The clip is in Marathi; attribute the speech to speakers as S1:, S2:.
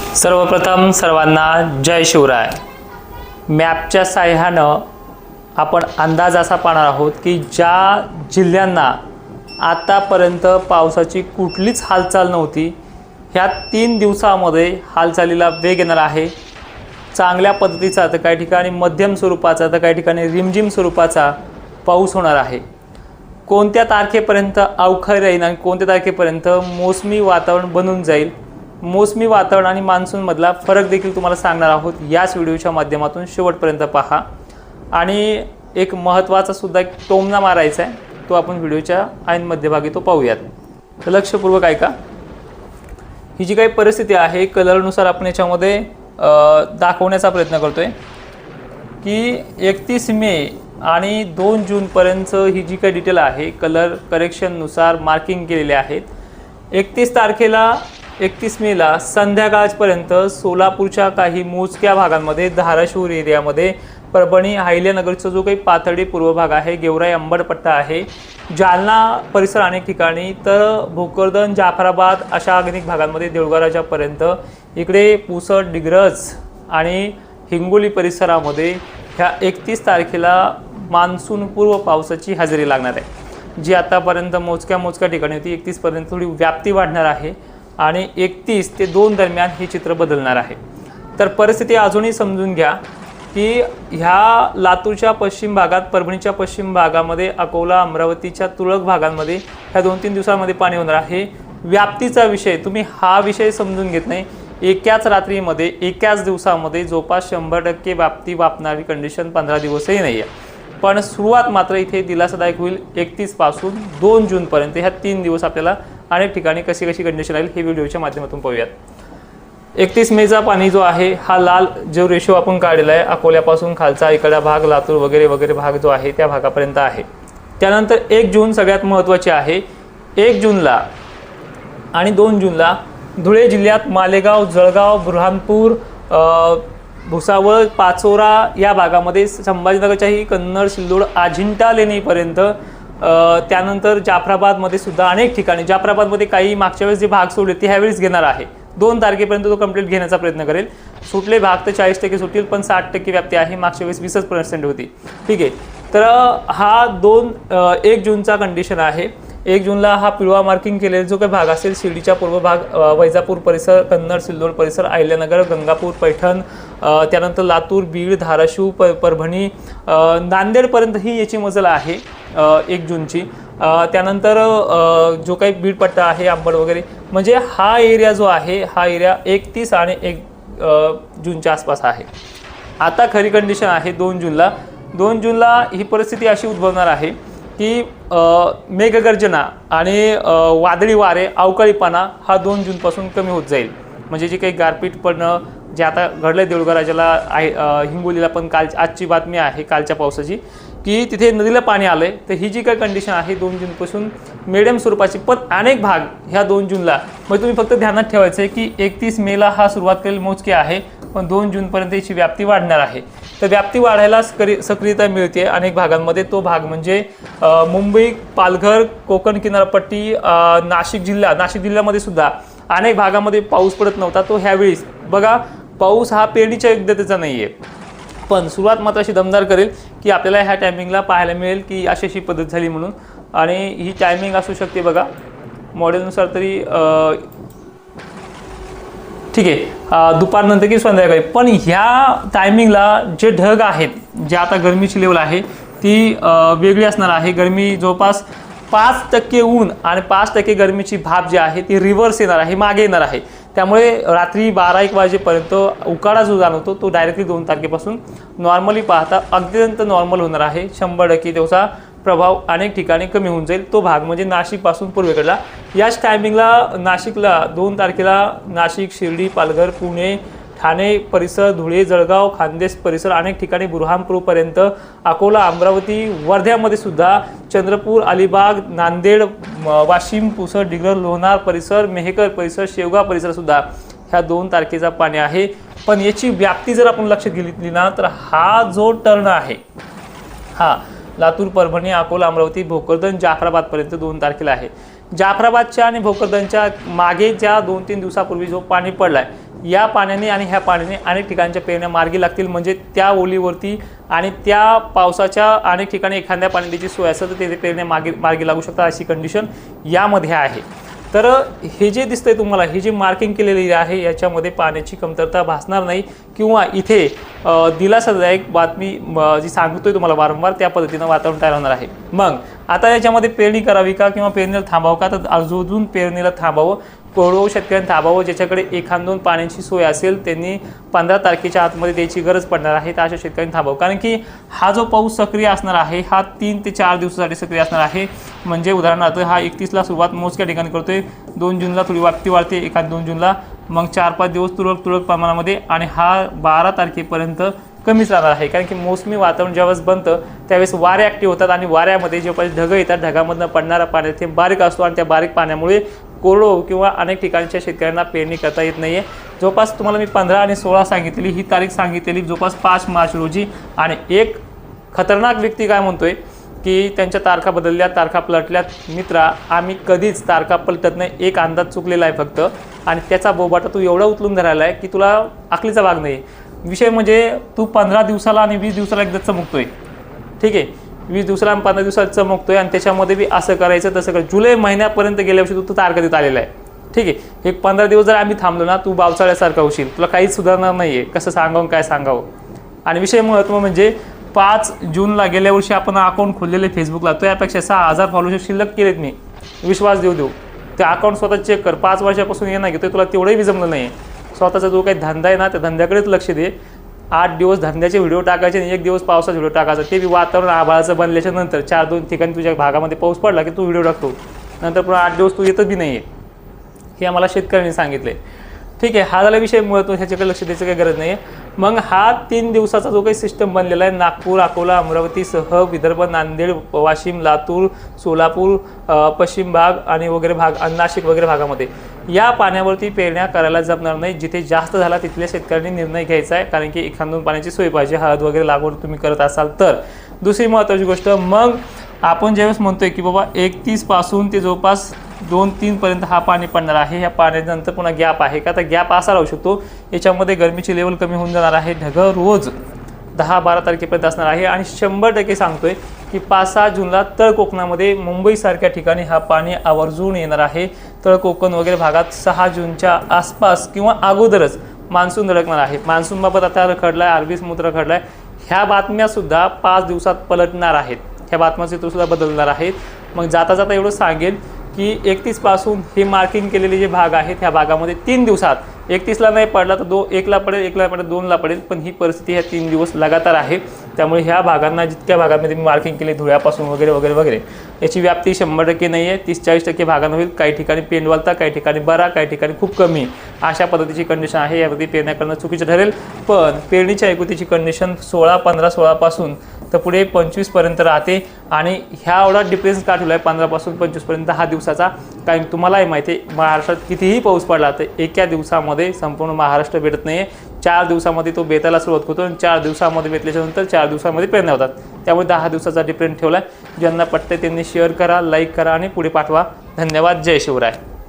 S1: सर्वप्रथम सर्वांना जय शिवराय। मॅपच्या साहाय्यानं आपण अंदाज असा पाहणार आहोत की ज्या जिल्ह्यांना आतापर्यंत पावसाची कुठलीच हालचाल नव्हती, ह्या 3 दिवसामध्ये हालचालीला वेग येणार आहे। चांगल्या पद्धतीचा, तर काही ठिकाणी मध्यम स्वरूपाचा, तर काही ठिकाणी रिमझिम स्वरूपाचा पाऊस होणार आहे। कोणत्या तारखेपर्यंत अवकाळी राहील आणि कोणत्या तारखेपर्यंत मोसमी वातावरण बनून जाईल, मोसमी वातावरण आणि मान्सूनमधला फरक देखील तुम्हाला सांगणार आहोत। याच व्हिडिओच्या माध्यमातून शेवटपर्यंत पहा आणि एक महत्त्वाचा सुद्धा एक टोमणा मारायचा आहे, तो आपण व्हिडिओच्या ऐन मध्यभागी तो पाहूयात। तर लक्षपूर्वक ऐका। ही जी काही परिस्थिती आहे कलरनुसार आपण याच्यामध्ये दाखवण्याचा प्रयत्न करतोय की 31 मे आणि 2 जूनपर्यंत ही जी काही डिटेल आहे कलर करेक्शननुसार मार्किंग केलेले आहेत। 31 तारखेला 31 मेला संध्याकाळपर्यंत सोलापूरच्या काही मोजक्या भागांमध्ये, धाराशिव एरियामध्ये, परभणी अहिल्यानगरचा जो काही पाथर्डी पूर्व भाग आहे, गेवराई अंबड पट्टा आहे, जालना परिसर अनेक ठिकाणी, तर भोकरदन जाफराबाद अशा अनेक भागांमध्ये देऊळगाव इकडे पुसद डिग्रज आणि हिंगोली परिसरामध्ये ह्या 31 तारखेला मान्सून पूर्व पावसाची हजेरी लागणार आहे, जी आतापर्यंत मोजक्या ठिकाणी होती। 31 पर्यंत थोडी व्याप्ती वाढणार आहे आणि 31 ते 2 दरम्यान हे चित्र बदलणार आहे। तर परिस्थिती अजूनही समजून घ्या की ह्या लातूरच्या पश्चिम भागात, परभणीच्या पश्चिम भागामध्ये, अकोला अमरावतीच्या तुरळक भागांमध्ये ह्या 2-3 दिवसांमध्ये पाणी होणार आहे। व्याप्तीचा विषय तुम्ही हा विषय समजून घेत नाही। एकाच रात्रीमध्ये, एकाच दिवसामध्ये जवळपास 100% व्याप्ती वापणारी कंडिशन 15 दिवसही नाही आहे, पण सुरुवात मात्र इथे दिलासादायक होईल। 31 पासून 2 जूनपर्यंत ह्या 3 दिवस आपल्याला अनेक ठिकाणी कशी कंडिशन राहील हे व्हिडिओच्या माध्यमातून पाहूयात। 31 मेचा पाणी जो आहे हा लाल जो रेशो आपण काढलेला आहे, अकोल्यापासून खालचा इकडा भाग, लातूर वगैरे भाग जो आहे त्या भागापर्यंत आहे। त्यानंतर 1 जून सगळ्यात महत्त्वाचे आहे। 1 जूनला आणि 2 जूनला धुळे जिल्ह्यात मालेगाव, जळगाव, बुरहानपूर, भुसावळ, पाचोरा या भागामध्ये, संभाजीनगरच्याही कन्नड, सिल्लोड, अजिंठा लेणीपर्यंत, त्यानंतर जाफराबादमध्ये सुद्धा अनेक ठिकाणी, जाफराबादमध्ये काही मागच्या वेळेस जे भाग सोडले ते ह्यावेळेस घेणार आहे। 2 तारखेपर्यंत तो कंप्लीट घेण्याचा प्रयत्न करेल। सुटले भाग तर 40% सुटतील, पण 60% व्याप्ती आहे। मागच्या वेळेस 20% होती, ठीक आहे। तर हा 1 जूनचा कंडिशन आहे। 1 जूनला हा पिवळा मार्किंग केलेला जो काही भाग असेल, शिर्डीच्या पूर्व भाग, वैजापूर परिसर, कन्नड, सिल्लोड परिसर, अहिल्यानगर, गंगापूर, पैठण, त्यानंतर लातूर, बीड, धाराशिव, परभणी, नांदेडपर्यंत ही याची मजल आहे 1 जूनची। त्यानंतर जो काही बीड पट्टा आहे, अंबड वगैरे, म्हणजे हा एरिया जो आहे हा एरिया 31 आणि 1 जूनच्या आसपास आहे। आता खरी कंडिशन आहे 2 जूनला। 2 जूनला ही परिस्थिती अशी उद्भवणार आहे की मेघगर्जना आणि वादळी वारे, अवकाळीपणा हा 2 जूनपासून कमी होत जाईल। म्हणजे जे काही गारपीट पडणं जे आता घडलं देऊळगाव राजाला आहे, हिंगोलीला पण आजची बातमी आहे कालच्या पावसाची की तिथे नदीला पाणी आलंय। तर ही जी काही कंडिशन आहे 2 जूनपासून मिडियम स्वरूपाची, पण अनेक भाग ह्या 2 जूनला, म्हणजे तुम्ही फक्त ध्यानात ठेवायचं आहे की 31 मेला हा सुरुवात केलेली मोजके आहे, पण 2 जूनपर्यंत याची व्याप्ती वाढणार आहे। तर व्याप्ती वाढायला सक्रियता मिळते अनेक भागांमध्ये। तो भाग म्हणजे मुंबई, पालघर, कोकण किनारपट्टी, नाशिक जिल्ह्यामध्ये सुद्धा अनेक भागामध्ये पाऊस पडत नव्हता। तो ह्यावेळेस बघा, पाऊस हा पेरणीच्या योग्यतेचा नाही आहे, पण सुरुवात मात्र अशी दमदार करेल की आपल्याला ह्या टायमिंगला पाहायला मिळेल की अशी पद्धत झाली म्हणून। आणि ही टायमिंग असू शकते बघा मॉडेलनुसार तरी, ठीक आहे, दुपारनंतर की संध्याकाळी। पण ह्या टायमिंगला जे ढग आहेत, जे आता गरमीची लेवल आहे ती वेगळी असणार आहे। गरमी जवळपास 5% ऊन आणि 5% गरमीची भाप जी आहे ती रिव्हर्स येणार आहे, मागे येणार आहे। त्यामुळे रात्री 12-1 वाजेपर्यंत उकाडा जो जाणवतो तो डायरेक्टली 2 तारखेपासून नॉर्मली पाहता अत्यंत नॉर्मल होणार आहे। 100% त्याचा प्रभाव अनेक ठिकाणी कमी होऊन जाईल। तो भाग म्हणजे नाशिकपासून पूर्वेकडला। याच टायमिंगला नाशिकला 2 तारखेला नाशिक, शिर्डी, पालघर, पुणे, ठाणे परिसर, धुळे, जळगाव, खान्देश परिसर, अनेक ठिकाणी बुरहानपूरपर्यंत, अकोला, अमरावती, वर्ध्यामध्ये सुद्धा, चंद्रपूर, अलिबाग, नांदेड, वाशिम, पुसद, डिग्रज, लोणार परिसर, मेहकर परिसर, शेवगाव परिसर सुद्धा ह्या 2 तारखेचा पाणी आहे। पण याची व्याप्ती जर आपण लक्षात घेतली ना, तर हा जो टर्न आहे हा लातूर, परभणी, अकोला, अमरावती, भोकरदन, जाफराबादपर्यंत 2 तारखेला आहे। जाफराबादच्या आणि भोकरदनच्या मागे ज्या 2-3 दिवसापूर्वी जो पाणी पडलाय या पाण्याने आणि ह्या पाण्याने अनेक ठिकाणच्या पेरण्या मार्गी लागतील, म्हणजे त्या ओलीवरती आणि त्या पावसाच्या अनेक ठिकाणी एखाद्या पाण्याची सोय असेल तर ते पेरण्या मार्गी लागू शकतात, अशी कंडिशन यामध्ये आहे। तर हे जे दिसतंय तुम्हाला, ही जी मार्किंग केलेली आहे याच्यामध्ये पाण्याची कमतरता भासणार नाही किंवा इथे दिलासादायक बातमी जी सांगतोय तुम्हाला वारंवार त्या पद्धतीनं वातावरण तयार होणार आहे। मग आता याच्यामध्ये पेरणी करावी का किंवा पेरणीला थांबावं का, तर अजून पेरणीला थांबावं, कोरडवाहू शेतकऱ्यांनी थांबावं। ज्याच्याकडे 1-2 पाण्याची सोय असेल त्यांनी 15 तारखेच्या आतमध्ये द्यायची गरज पडणार आहे, तर अशा शेतकऱ्यांनी थांबावं, कारण की हा जो पाऊस सक्रिय असणार आहे हा 3 ते 4 दिवसासाठी सक्रिय असणार आहे। म्हणजे उदाहरणार्थ हा 31ला सुरुवात मोजक्या ठिकाणी करतोय, 2 जूनला थोडी व्याप्ती वाढते, 1-2 जूनला, मग 4-5 दिवस तुरळक प्रमाणामध्ये, आणि हा 12 तारखेपर्यंत कमीच राहणार आहे। कारण की मोसमी वातावरण ज्यावेळेस बनतं त्यावेळेस वारे ॲक्टिव्ह होतात आणि वाऱ्यामध्ये जेव्हा ढग येतात, ढगामधनं पडणारा पाणी ते बारीक असतो आणि त्या बारीक पाण्यामुळे कोरडवाहू किंवा अनेक ठिकाणच्या शेतकऱ्यांना पेरणी करता येत नाही आहे। जवळपास तुम्हाला मी 15 आणि 16 सांगितलेली, ही तारीख सांगितलेली जवळपास 5 मार्च रोजी, आणि एक खतरनाक व्यक्ती काय म्हणतोय की त्यांच्या तारखा बदलल्या, तारखा पलटल्यात। मित्रा, आम्ही कधीच तारखा पलटत नाही, एक अंदाज चुकलेला आहे फक्त, आणि त्याचा बोबाटा तू एवढा उचलून धरायला आहे की तुला अकलीचा भाग नाही। विषय म्हणजे तू 15 दिवसाला आणि 20 दिवसाला एकदा चमकतोय, ठीक आहे, 20 दिवसाला आणि 15 दिवसाला चमकतोय, आणि त्याच्यामध्ये बी असं करायचं तसं कर। जुलै महिन्यापर्यंत गेल्या वर्षी तू तारखा देत आलेला आहे, ठीक आहे। एक 15 दिवस जर आम्ही थांबलो ना, तू बावचाळ्यासारखा होशील, तुला काहीच सुधारणार नाही आहे, कसं सांगावं काय सांगावं। आणि विषय महत्त्व म्हणजे 5 जूनला गेल्या वर्षी आपण अकाउंट खोललेले फेसबुकला, तो यापेक्षा 6000 फॉलोअर्स शिल्लक केलेत मी, विश्वास देऊ ते अकाउंट स्वतः चेक कर। 5 वर्षापासून ये ना घेतोय, तुला तेवढंही बी जमलं नाही आहे। स्वतःचा जो काही धंदा आहे ना, त्या धंद्याकडेच लक्ष दे। 8 दिवस धंद्याचे व्हिडिओ टाकायचे आणि 1 दिवस पावसाचा व्हिडिओ टाकायचा, ते बी वातावरण आभाळाचं बनल्याच्या नंतर 4-2 ठिकाणी तुझ्या भागामध्ये पाऊस पडला की तू व्हिडिओ टाकतो, नंतर पुन्हा 8 दिवस तू येतच बी नाही आहे, हे आम्हाला शेतकऱ्यांनी सांगितले, ठीक आहे। हा झाला विषय महत्त्व, ह्याच्याकडे लक्ष द्यायचं काही गरज नाही आहे। मग हा 3 दिवसाचा जो काही सिस्टम बनलेला आहे, नागपूर, अकोला, अमरावतीसह विदर्भ, नांदेड, वाशिम, लातूर, सोलापूर, पश्चिम भाग आणि वगैरे भाग, नाशिक वगैरे भागामध्ये या पाण्यावरती पेरण्या करायला जमणार नाही। जिथे जास्त झाला तिथल्या शेतकऱ्यांनी निर्णय घ्यायचा आहे, कारण की 1-2 पाण्याची सोय पाहिजे, हळद वगैरे लागवड तुम्ही करत असाल तर। दुसरी महत्त्वाची गोष्ट, मग आपण ज्यावेळेस म्हणतोय की बाबा 31 पासून ते जवळपास 2-3 पर्यंत हा पाणी पडणार आहे, ह्या पाण्यानंतर पुन्हा गॅप आहे का, तर गॅप असा राहू शकतो, याच्यामध्ये गरमीची लेवल कमी होऊन जाणार आहे। ढगं रोज 10-12 तारखेपर्यंत असणार आहे, आणि 100% सांगतोय की 5-6 जूनला तळ कोकणामध्ये मुंबईसारख्या ठिकाणी हा पाणी आवर्जून येणार आहे। तळ कोकण वगैरे भागात 6 जूनच्या आसपास किंवा अगोदरच मान्सून धडकणार आहे। मान्सूनबाबत आता रखडला आहे, अरबी समुद्र रखडला आहे, ह्या बातम्यासुद्धा 5 दिवसात पलटणार आहेत, ह्या बातम्याचे चित्रसुद्धा बदलणार आहेत। मग जाता जाता एवढं सांगेल की 31 पासून हे मार्किंग केलेले जे भाग आहेत, ह्या भागामध्ये 3 दिवसात 31ला नाही पडला तर 1ला पडेल, 1ला पडेल, 2ला पडेल, पण ही परिस्थिती ह्या 3 दिवस लगातार आहे। त्यामुळे ह्या भागांना, जितक्या भागांमध्ये मी मार्किंग केली धुळ्यापासून वगैरे वगैरे वगैरे, याची व्याप्ती 100% नाही आहे, 30-40% भागांना होईल। काही ठिकाणी पेंडवालता, काही ठिकाणी बरा, काही ठिकाणी खूप कमी, अशा पद्धतीची कंडिशन आहे। यामध्ये पेरण्या करणं चुकीचं ठरेल, पण पेरणीच्या ऐकुतीची कंडिशन 16 पासून तर पुढे 25 पर्यंत राहते, आणि ह्या एवढा डिफरन्स का ठेवला आहे 15 पासून 25 पर्यंत, 10 दिवसाचा। कारण तुम्हालाही माहिती आहे, महाराष्ट्रात कितीही पाऊस पडला तर एका दिवसामध्ये संपूर्ण महाराष्ट्र भेटत नाही आहे। 4 दिवसामध्ये तो बेताला सुरुवात होतो, आणि 4 दिवसामध्ये बेतल्याच्या नंतर 4 दिवसामध्ये पेरण्या होतात। त्यामुळे 10 दिवसाचा डिफरन्स ठेवला आहे। ज्यांना पटते त्यांनी शेअर करा, लाईक करा आणि पुढे पाठवा। धन्यवाद। जय शिवराय।